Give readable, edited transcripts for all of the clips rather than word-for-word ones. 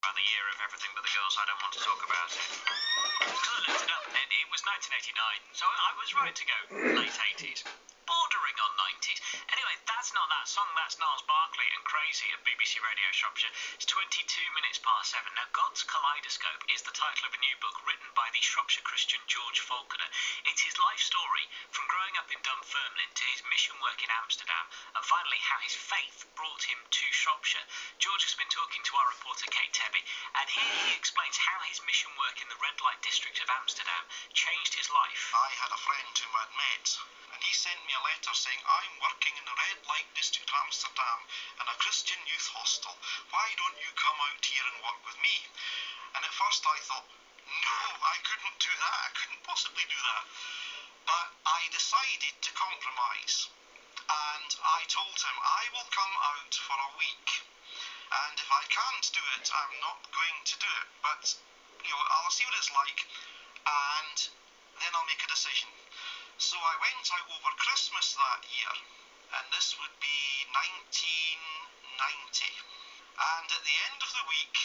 About the year of everything but the girls, I don't want to talk about it. Because I looked it up, and it was 1989, so I was right to go late 80s. Bordering on 90s. Anyway, that's not that song, that's Niles Barkley and Crazy at BBC Radio Shropshire. It's 22 minutes past 7. Now, God's Kaleidoscope is the title of a new book written by the Shropshire Christian George Falconer. It's his life story from growing up in Dunfermline to his mission work in Amsterdam, and finally how his faith brought him to Shropshire. George has been talking to our reporter Kate Tebby, and here he explains how his mission work in the red light district of Amsterdam changed his life. I had a friend whom I'd met, and he sent me a letter saying, I'm working in the red light district of Amsterdam in a Christian youth hostel. Why don't you come out here and work with me? And at first I thought, no, I couldn't do that. I couldn't possibly do that. But I decided to compromise. And I told him, I will come out for a week. And if I can't do it, I'm not going to do it. But, I'll see what it's like. And then I'll make a decision. So I went out over Christmas that year, and this would be 1990. And at the end of the week,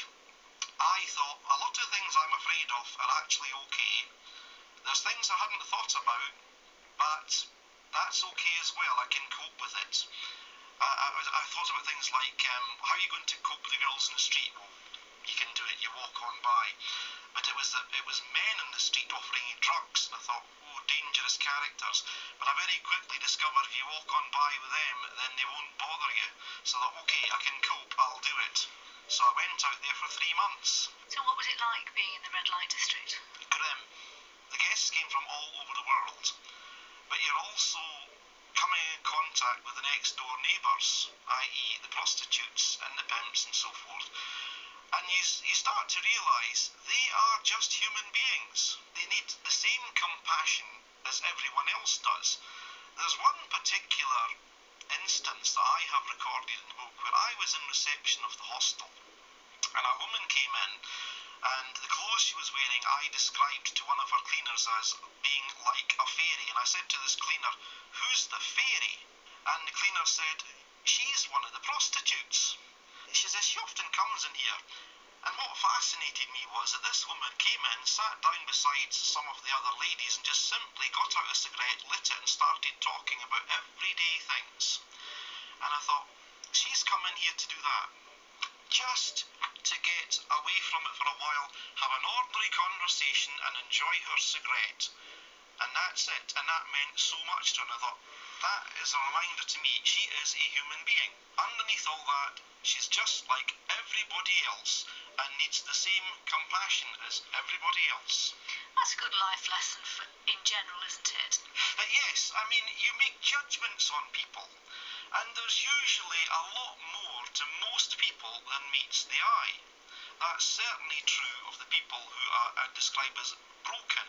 I thought a lot of things I'm afraid of are actually okay. There's things I hadn't thought about, but that's okay as well. I can cope with it. I thought about things like, how are you going to cope with the girls in the street? Well, you can do it, you walk on by. But it was men in the street offering you drugs, and I thought, oh, dangerous characters. But I very quickly discovered if you walk on by with them, then they won't bother you. So I thought, okay, I can cope, I'll do it. So I went out there for 3 months. So what was it like being in the red light district? Grim. The guests came from all over the world, but you're also coming in contact with the next door neighbours, i.e. the prostitutes and the pimps and so forth. And you start to realise they are just human beings. They need the same compassion as everyone else does. There's one particular instance that I have recorded in the book where I was in reception of the hostel, and a woman came in, and the clothes she was wearing I described to one of her cleaners as being like a fairy. And I said to this cleaner, who's the fairy? And the cleaner said, she's one of the prostitutes. She says she often comes in here. And what fascinated me was that this woman came in, sat down beside some of the other ladies and just simply got out a cigarette, lit it and started talking about everyday things. And I thought, she's come in here to do that. Just to get away from it for a while, have an ordinary conversation and enjoy her cigarette. And that's it. And that meant so much to her. And I thought, that is a reminder to me, she is a human being. Underneath all that, she's just like everybody else and needs the same compassion as everybody else. That's a good life lesson in general, isn't it? But yes, I mean, you make judgments on people, and there's usually a lot more to most people than meets the eye. That's certainly true of the people who are described as broken,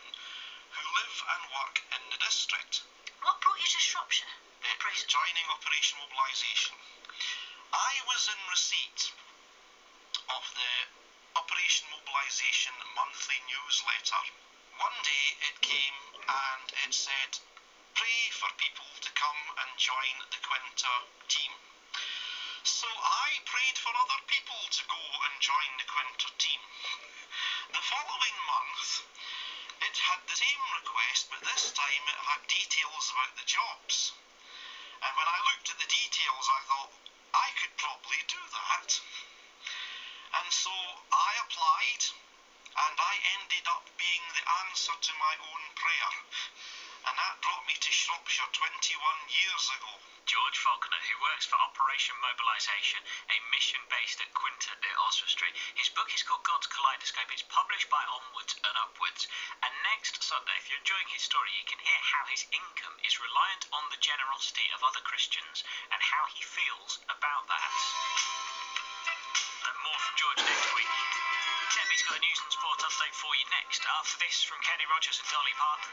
who live and work in the district. What brought you to Shropshire? It was joining Operation Mobilisation. I was in receipt of the Operation Mobilisation monthly newsletter. One day it came and it said, pray for people to come and join the Quinta team. So I prayed for other people to go and join the Quinta team. The following month, it had the same request, but this time it had details about the jobs. And when I looked at the details, I thought, I could probably do that. And so I applied, and I ended up being the answer to my own prayer. And that brought me to Shropshire 21 years ago. George Falconer, who works for Operation Mobilisation, a mission based at Quinta near Oswestry. His book is called God's Kaleidoscope. It's published by Onwards and Upwards. And next Sunday, if you're enjoying his story, you can hear how his income is reliant on the generosity of other Christians and how he feels about that. And more from George next week. Debbie's got a news and sport update for you next. After this, from Kenny Rogers and Dolly Parton.